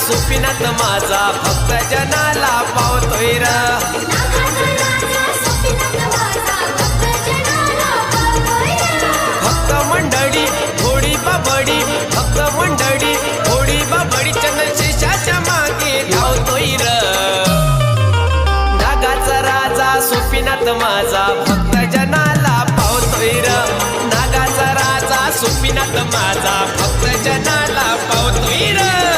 सुपिनात माझा भक्त जनाला पावतोय र भक्त मंडळी थोडी बाबडी भक्त मंडळी थोडी बाबडी चंद्रशेषाच्या मागे धावतोय र नागाचा राजा सुपिनात माझा भक्त जनाला पावतोय र नागाचा राजा सुपिनात माझा भक्त जनाला पावतोय र